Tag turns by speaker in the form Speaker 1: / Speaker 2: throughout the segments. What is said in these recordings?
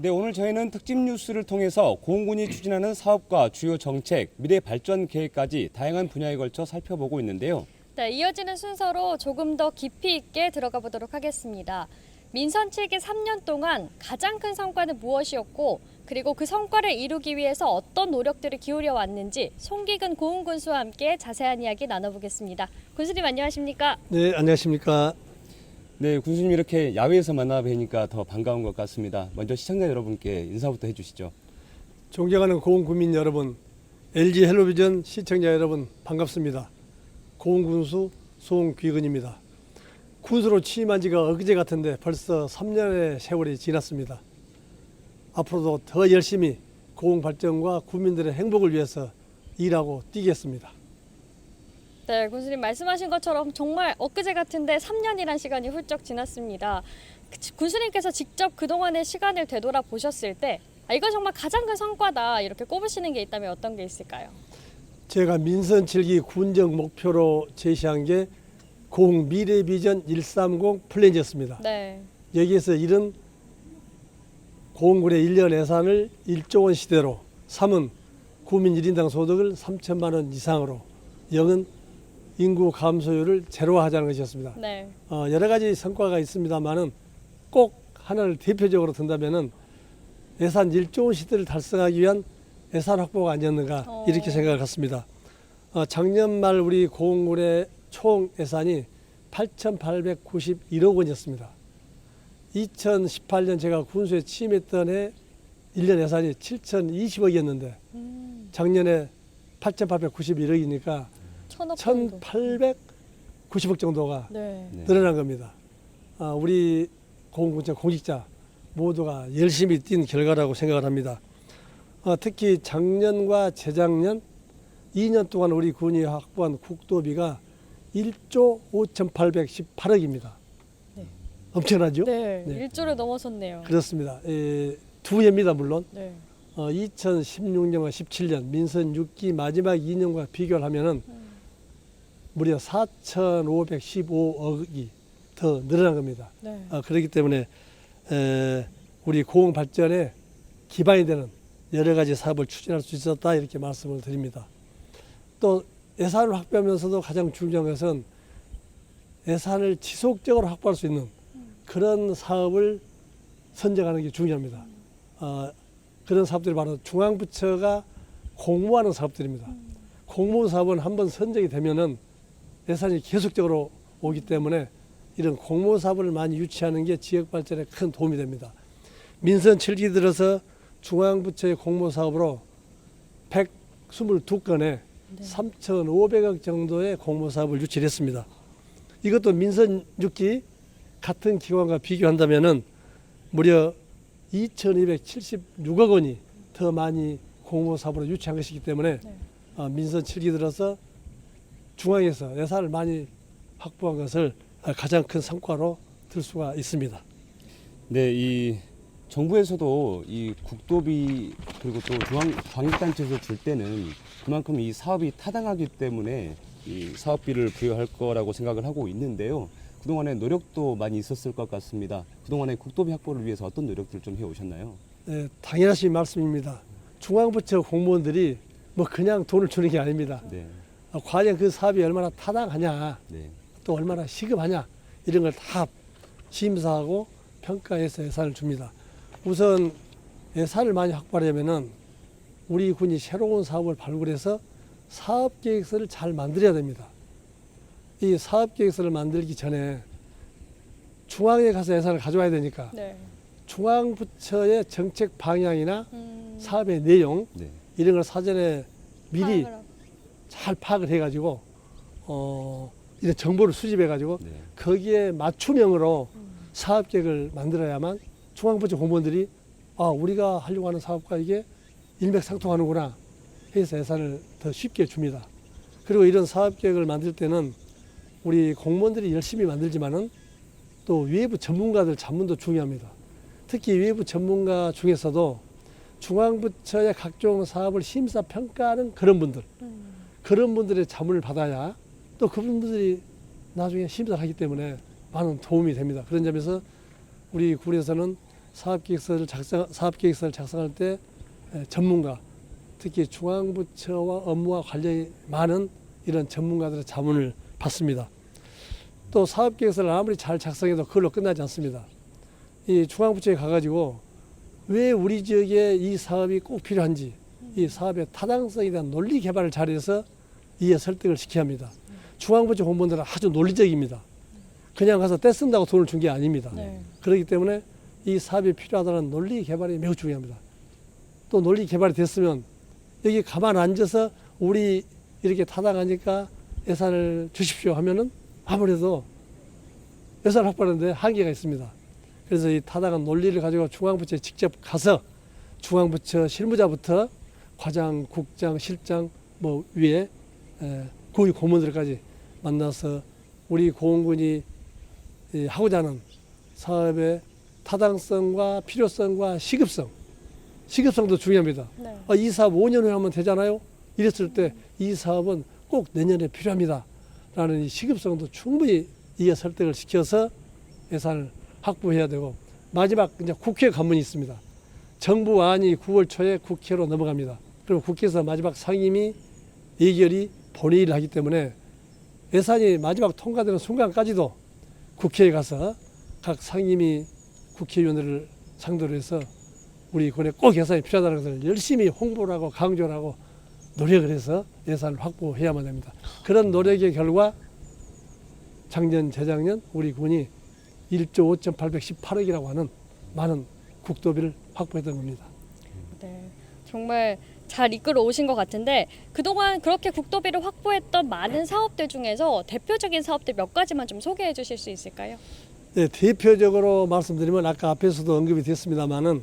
Speaker 1: 네, 오늘 저희는 특집 뉴스를 통해서 고흥군이 추진하는 사업과 주요 정책, 미래 발전 계획까지 다양한 분야에 걸쳐 살펴보고 있는데요.
Speaker 2: 네, 이어지는 순서로 조금 더 깊이 있게 들어가 보도록 하겠습니다. 민선 7기 3년 동안 가장 큰 성과는 무엇이었고, 그리고 그 성과를 이루기 위해서 어떤 노력들을 기울여 왔는지 송기근 고흥 군수와 함께 자세한 이야기 나눠보겠습니다. 군수님 안녕하십니까?
Speaker 3: 네, 안녕하십니까.
Speaker 1: 네, 군수님 이렇게 야외에서 만나 뵈니까 더 반가운 것 같습니다. 먼저 시청자 여러분께 인사부터 해주시죠.
Speaker 3: 존경하는 고흥 구민 여러분, LG 헬로비전 시청자 여러분 반갑습니다. 고흥 군수 송귀근입니다. 군수로 취임한 지가 엊그제 같은데 벌써 3년의 세월이 지났습니다. 앞으로도 더 열심히 고흥 발전과 구민들의 행복을 위해서 일하고 뛰겠습니다.
Speaker 2: 네, 군수님 말씀하신 것처럼 정말 엊그제 같은데 3년이란 시간이 훌쩍 지났습니다. 군수님께서 직접 그동안의 시간을 되돌아보셨을 때 이건 정말 가장 큰 성과다 이렇게 꼽으시는 게 있다면 어떤 게 있을까요?
Speaker 3: 제가 민선 7기 군정 목표로 제시한 게 고흥 미래비전 130 플랜이었습니다.
Speaker 2: 네.
Speaker 3: 여기에서 1은 고흥군의 1년 예산을 1조 원 시대로, 3은 구민 1인당 소득을 3천만 원 이상으로, 0은 인구 감소율을 제로화하자는 것이었습니다.
Speaker 2: 네.
Speaker 3: 여러 가지 성과가 있습니다만은 꼭 하나를 대표적으로 든다면은 예산 1조 원 시대를 달성하기 위한 예산 확보가 아니었는가 이렇게 생각을 갖습니다. 작년 말 우리 고흥군의 총 예산이 8,891억 원이었습니다. 2018년 제가 군수에 취임했던 해 1년 예산이 7,020억이었는데 작년에 8,891억이니까 1,890억 정도가
Speaker 2: 네.
Speaker 3: 늘어난 겁니다. 우리 고흥군청 공직자 모두가 열심히 뛴 결과라고 생각을 합니다. 특히 작년과 재작년 2년 동안 우리 군이 확보한 국도비가 1조 5,818억입니다.
Speaker 2: 네.
Speaker 3: 엄청나죠?
Speaker 2: 네.
Speaker 3: 네.
Speaker 2: 1조를 넘어섰네요.
Speaker 3: 그렇습니다. 두 해입니다, 물론.
Speaker 2: 네.
Speaker 3: 2016년과 17년 민선 6기 마지막 2년과 비교를 하면은 무려 4,515억이 더 늘어난 겁니다.
Speaker 2: 네.
Speaker 3: 그렇기 때문에 우리 고흥 발전에 기반이 되는 여러 가지 사업을 추진할 수 있었다 이렇게 말씀을 드립니다. 또 예산을 확보하면서도 가장 중요한 것은 예산을 지속적으로 확보할 수 있는 그런 사업을 선정하는 게 중요합니다. 그런 사업들이 바로 중앙부처가 공모하는 사업들입니다. 공모 사업은 한번 선정이 되면은 예산이 계속적으로 오기 때문에 이런 공모 사업을 많이 유치하는 게 지역 발전에 큰 도움이 됩니다. 민선 7기 들어서 중앙부처의 공모 사업으로 122건에 3,500억 정도의 공모 사업을 유치를 했습니다. 이것도 민선 6기 같은 기관과 비교한다면은 무려 2,276억 원이 더 많이 공모 사업으로 유치한 것이기 때문에 민선 7기 들어서 중앙에서 예산을 많이 확보한 것을 가장 큰 성과로 들 수가 있습니다.
Speaker 1: 네, 이 정부에서도 이 국도비 그리고 또 광역단체에서 줄 때는 그만큼 이 사업이 타당하기 때문에 이 사업비를 부여할 거라고 생각을 하고 있는데요. 그동안에 노력도 많이 있었을 것 같습니다. 그동안에 국도비 확보를 위해서 어떤 노력들 좀 해오셨나요?
Speaker 3: 네, 당연하신 말씀입니다. 중앙부처 공무원들이 뭐 그냥 돈을 주는 게 아닙니다.
Speaker 1: 네.
Speaker 3: 과연 그 사업이 얼마나 타당하냐,
Speaker 1: 네.
Speaker 3: 또 얼마나 시급하냐 이런 걸 다 심사하고 평가해서 예산을 줍니다. 우선 예산을 많이 확보하려면은 우리 군이 새로운 사업을 발굴해서 사업계획서를 잘 만들어야 됩니다. 이 사업계획서를 만들기 전에 중앙에 가서 예산을 가져와야 되니까
Speaker 2: 네.
Speaker 3: 중앙부처의 정책 방향이나
Speaker 2: 음.
Speaker 3: 사업의 내용
Speaker 1: 네.
Speaker 3: 이런 걸 사전에 미리
Speaker 2: 파악을 하고.
Speaker 3: 잘 파악을 해가지고 이런 정보를 수집해가지고
Speaker 1: 네.
Speaker 3: 거기에 맞춤형으로 사업계획을 만들어야만 중앙부처 공무원들이 우리가 하려고 하는 사업과 이게 일맥상통하는구나 해서 예산을 더 쉽게 줍니다. 그리고 이런 사업계획을 만들 때는 우리 공무원들이 열심히 만들지만은 또 외부 전문가들 자문도 중요합니다. 특히 외부 전문가 중에서도 중앙부처의 각종 사업을 심사 평가하는 그런 분들의 자문을 받아야 또 그분들이 나중에 심사를 하기 때문에 많은 도움이 됩니다. 그런 점에서 우리 군에서는 사업계획서를 작성할 때 전문가, 특히 중앙부처와 업무와 관련이 많은 이런 전문가들의 자문을 받습니다. 또 사업계획서를 아무리 잘 작성해도 그걸로 끝나지 않습니다. 이 중앙부처에 가가지고 왜 우리 지역에 이 사업이 꼭 필요한지, 이 사업의 타당성에 대한 논리 개발을 잘해서 이해 설득을 시켜야 합니다. 중앙부처 공무원들은 아주 논리적입니다. 그냥 가서 떼쓴다고 돈을 준 게 아닙니다.
Speaker 2: 네.
Speaker 3: 그렇기 때문에 이 사업이 필요하다는 논리 개발이 매우 중요합니다. 또 논리 개발이 됐으면 여기 가만 앉아서 우리 이렇게 타당하니까 예산을 주십시오 하면은 아무래도 예산 확보하는데 한계가 있습니다. 그래서 이 타당한 논리를 가지고 중앙부처에 직접 가서 중앙부처 실무자부터 과장, 국장, 실장 뭐 위에 고위 고문들까지 만나서 우리 고원군이 하고자 하는 사업의 타당성과 필요성과 시급성도 중요합니다.
Speaker 2: 네.
Speaker 3: 이 사업 5년 후에 하면 되잖아요. 이랬을 때 이 사업은 꼭 내년에 필요합니다. 라는 이 시급성도 충분히 이해 설득을 시켜서 예산을 확보해야 되고, 마지막 이제 국회 관문이 있습니다. 정부안이 9월 초에 국회로 넘어갑니다. 그리고 국회에서 마지막 상임위 예결위 본회의를 하기 때문에 예산이 마지막 통과되는 순간까지도 국회에 가서 각 상임위 국회의원들을 상대로 해서 우리 군에 꼭 예산이 필요하다는 것을 열심히 홍보를 하고 강조를 하고 노력을 해서 예산을 확보해야만 됩니다. 그런 노력의 결과 작년, 재작년 우리 군이 1조 5,818억이라고 하는 많은 국도비를 확보했던 겁니다.
Speaker 2: 네. 정말 잘 이끌어 오신 것 같은데 그동안 그렇게 국도비를 확보했던 많은 사업들 중에서 대표적인 사업들 몇 가지만 좀 소개해 주실 수 있을까요?
Speaker 3: 네, 대표적으로 말씀드리면 아까 앞에서도 언급이 됐습니다마는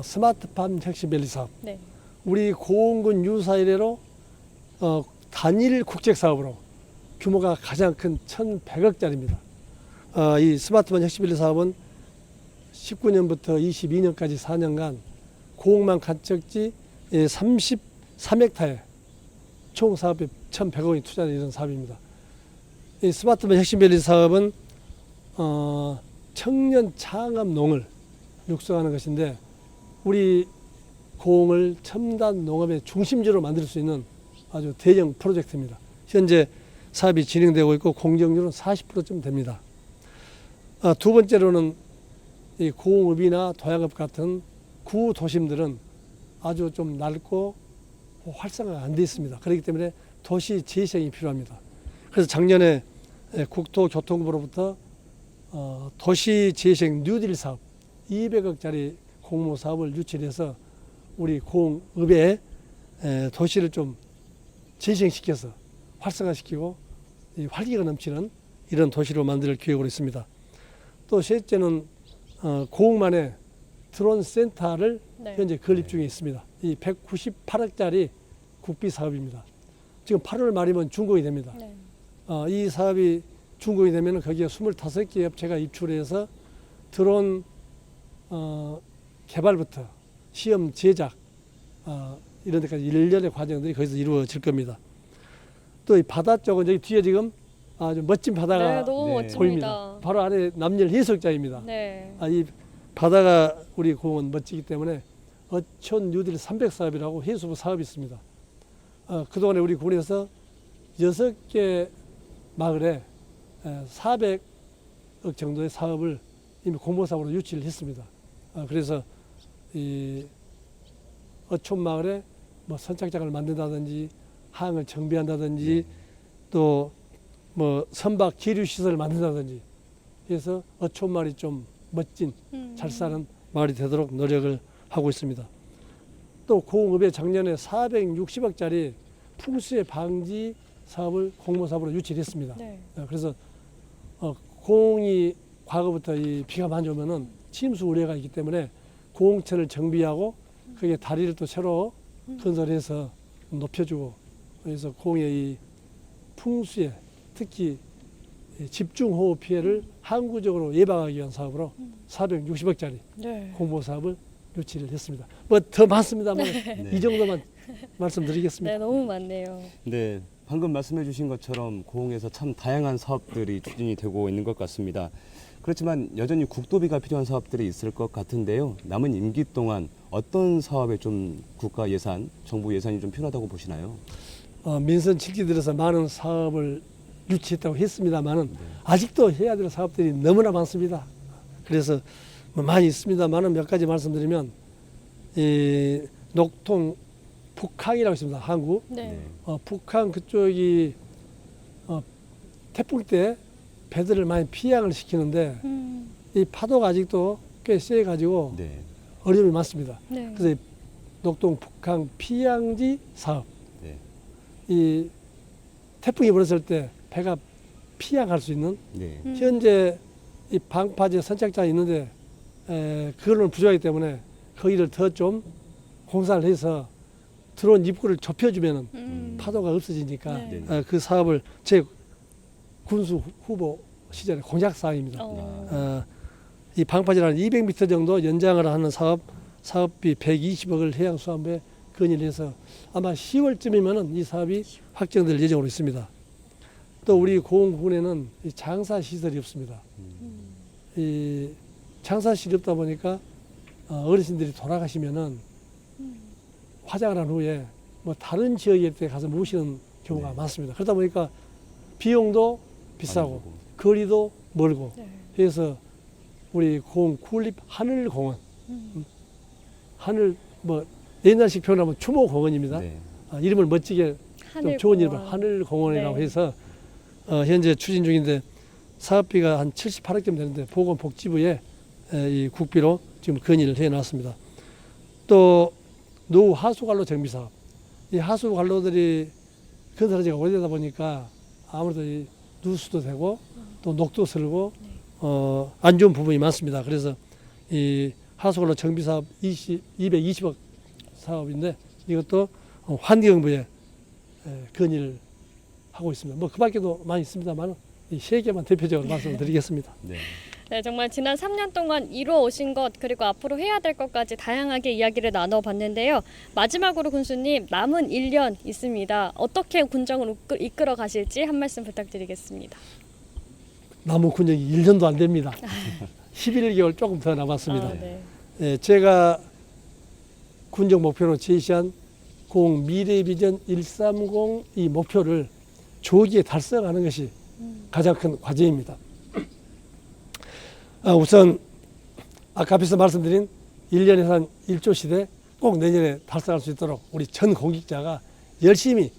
Speaker 3: 스마트팜 혁신밸리 사업.
Speaker 2: 네.
Speaker 3: 우리 고원군 유사 이래로 단일 국책 사업으로 규모가 가장 큰 1,100억짜리입니다. 이 스마트팜 혁신밸리 사업은 19년부터 22년까지 4년간 고흥만 간척지 33헥타에 총 사업비 1,100억이 투자된 이런 사업입니다. 이 스마트팜 혁신밸리 사업은 청년 창업 농을 육성하는 것인데 우리 고흥을 첨단 농업의 중심지로 만들 수 있는 아주 대형 프로젝트입니다. 현재 사업이 진행되고 있고 공정률은 40%쯤 됩니다. 두 번째로는 이 고흥읍이나 도양읍 같은 구도심들은 아주 좀 넓고 활성화가 안 돼 있습니다. 그렇기 때문에 도시 재생이 필요합니다. 그래서 작년에 국토교통부로부터 도시 재생 뉴딜 사업 200억짜리 공모 사업을 유치해서 우리 고흥읍의 도시를 좀 재생시켜서 활성화시키고 이 활기가 넘치는 이런 도시로 만들 계획으로 있습니다. 또 셋째는 고흥만의 드론 센터를
Speaker 2: 네.
Speaker 3: 현재 건립 중에 있습니다. 이 198억짜리 국비 사업입니다. 지금 8월 말이면 준공이 됩니다.
Speaker 2: 네.
Speaker 3: 이 사업이 준공이 되면 거기에 25개 업체가 입출해서 드론 개발부터 시험 제작 이런 데까지 일련의 과정들이 거기서 이루어질 겁니다. 또 이 바다 쪽은 여기 뒤에 지금 아주 멋진 바다가
Speaker 2: 네, 너무
Speaker 1: 네.
Speaker 2: 멋집니다.
Speaker 3: 보입니다. 바로 아래 남열 해수욕장입니다.
Speaker 2: 네.
Speaker 3: 이 바다가 우리 공원 멋지기 때문에 어촌 뉴딜 300 사업이라고 해수부 사업이 있습니다. 그동안에 우리 군에서 6개 마을에 400억 정도의 사업을 이미 공모 사업으로 유치를 했습니다. 그래서 이 어촌 마을에 뭐 선착장을 만든다든지 항을 정비한다든지 또 뭐 선박 기류 시설을 만든다든지 해서 어촌 마을이 좀 멋진 잘 사는 마을이 되도록 노력을 하고 있습니다. 또 고흥읍에 작년에 460억짜리 풍수해 방지 사업을 공모 사업으로 유치를 했습니다.
Speaker 2: 네.
Speaker 3: 그래서 고흥이 과거부터 이 비가 많이 오면은 침수 우려가 있기 때문에 고흥천을 정비하고 거기에 다리를 또 새로 건설해서 높여주고 그래서 고흥의 이 풍수에 특히 집중호우 피해를 항구적으로 예방하기 위한 사업으로 460억짜리
Speaker 2: 네.
Speaker 3: 공모 사업을 유치를 했습니다. 뭐 더 많습니다만
Speaker 1: 네.
Speaker 3: 이 정도만 말씀드리겠습니다.
Speaker 2: 네, 너무 많네요.
Speaker 1: 네, 방금 말씀해 주신 것처럼 고흥에서 참 다양한 사업들이 추진이 되고 있는 것 같습니다. 그렇지만 여전히 국도비가 필요한 사업들이 있을 것 같은데요. 남은 임기 동안 어떤 사업에 좀 국가 예산, 정부 예산이 좀 필요하다고 보시나요?
Speaker 3: 민선 7기 들어서 많은 사업을 유치했다고 했습니다만은 아직도 해야 될 사업들이 너무나 많습니다. 그래서 뭐 많이 있습니다만은 몇 가지 말씀드리면 이 녹통 북항이라고 있습니다. 한국
Speaker 2: 네.
Speaker 3: 북한 그쪽이 태풍 때 배들을 많이 피양을 시키는데 이 파도가 아직도 꽤 세가지고
Speaker 1: 네.
Speaker 3: 어려움이 많습니다.
Speaker 2: 네.
Speaker 3: 그래서 이 녹동 북한 피양지 사업,
Speaker 1: 네.
Speaker 3: 이 태풍이 불었을 때 배가 피양할 수 있는
Speaker 1: 네.
Speaker 3: 현재 이 방파제 선착장이 있는데 그거는 부족하기 때문에 거기를 더 좀 공사를 해서 들어온 입구를 좁혀주면은 파도가 없어지니까
Speaker 2: 네.
Speaker 3: 그 사업을 제 군수 후보 시절에 공약 사항입니다. 이 방파제라는 200m 정도 연장을 하는 사업비 120억을 해양수산부에 건의를 해서 아마 10월쯤이면은 이 사업이 확정될 예정으로 있습니다. 또 우리 고흥군에는 이 장사 시설이 없습니다. 이 장사 시설이 없다 보니까 어르신들이 돌아가시면은 화장을 한 후에 뭐 다른 지역에 가서 모시는 경우가
Speaker 1: 네.
Speaker 3: 많습니다. 그러다 보니까 비용도 비싸고 거리도 멀고
Speaker 2: 네.
Speaker 3: 그래서 우리 고흥 국립 하늘공원 하늘 뭐 옛날식 표현하면 추모공원입니다.
Speaker 1: 네.
Speaker 3: 이름을 멋지게 좀 좋은 이름을 하늘공원이라고
Speaker 2: 네.
Speaker 3: 해서 현재 추진 중인데 사업비가 한 78억쯤 되는데 보건복지부에 이 국비로 지금 건의를 해놨습니다. 또 노후 하수관로 정비 사업. 이 하수관로들이 건설한 지가 오래되다 보니까 아무래도 이 누수도 되고 또 녹도 슬고 안 좋은 부분이 많습니다. 그래서 이 하수관로 정비 사업 220억 사업인데 이것도 환경부에 건의를 하고 있습니다. 뭐 그 밖에도 많이 있습니다만 이 세 개만 대표적으로 말씀을 드리겠습니다.
Speaker 1: 네.
Speaker 2: 네, 정말 지난 3년 동안 이루어 오신 것 그리고 앞으로 해야 될 것까지 다양하게 이야기를 나눠봤는데요. 마지막으로 군수님 남은 1년 있습니다. 어떻게 군정을 이끌어 가실지 한 말씀 부탁드리겠습니다.
Speaker 3: 남은 군정이 1년도 안 됩니다. 11개월 조금 더 남았습니다.
Speaker 2: 네.
Speaker 3: 제가 군정 목표로 제시한 공 미래비전 130 이 목표를 조기에 달성하는 것이 가장 큰 과제입니다. 우선 아까 앞에서 말씀드린 1년 예산 1조 시대 꼭 내년에 달성할 수 있도록 우리 전 공직자가 열심히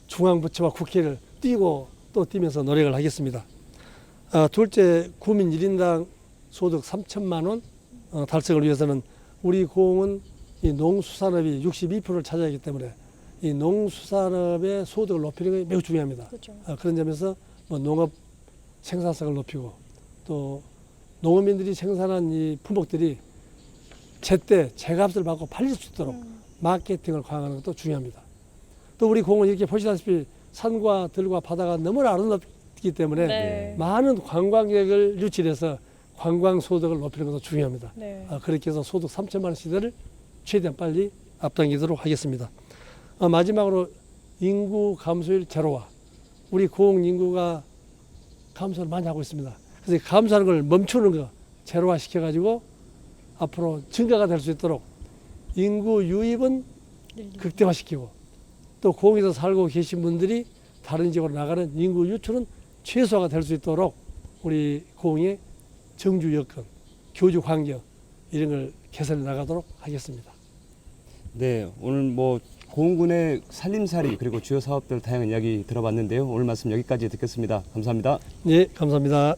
Speaker 3: 중앙부처와 국회를 뛰고 또 뛰면서 노력을 하겠습니다. 둘째, 국민 1인당 소득 3천만 원 달성을 위해서는 우리 고흥은 이 농수산업이 62%를 차지하기 때문에 이 농수산업의 소득을 높이는 게 매우 중요합니다.
Speaker 2: 그렇죠.
Speaker 3: 그런 점에서 뭐 농업 생산성을 높이고 또 농업민들이 생산한 이 품목들이 제때 제값을 받고 팔릴 수 있도록 마케팅을 강화하는 것도 중요합니다. 또 우리 공은 이렇게 보시다시피 산과 들과 바다가 너무나 아름답기 때문에
Speaker 2: 네.
Speaker 3: 많은 관광객을 유치해서 관광 소득을 높이는 것도 중요합니다.
Speaker 2: 네.
Speaker 3: 그렇게 해서 소득 3천만 원 시대를 최대한 빨리 앞당기도록 하겠습니다. 마지막으로 인구 감소율 제로화. 우리 고흥 인구가 감소를 많이 하고 있습니다. 그래서 감소하는 걸 멈추는 거 제로화 시켜가지고 앞으로 증가가 될 수 있도록 인구 유입은 극대화시키고 또 고흥에서 살고 계신 분들이 다른 지역으로 나가는 인구 유출은 최소화가 될 수 있도록 우리 고흥의 정주 여건, 교주 환경 이런 걸 개선해 나가도록 하겠습니다.
Speaker 1: 네, 오늘 뭐 고흥군의 살림살이 그리고 주요 사업들 다양한 이야기 들어봤는데요. 오늘 말씀 여기까지 듣겠습니다. 감사합니다.
Speaker 3: 네, 감사합니다.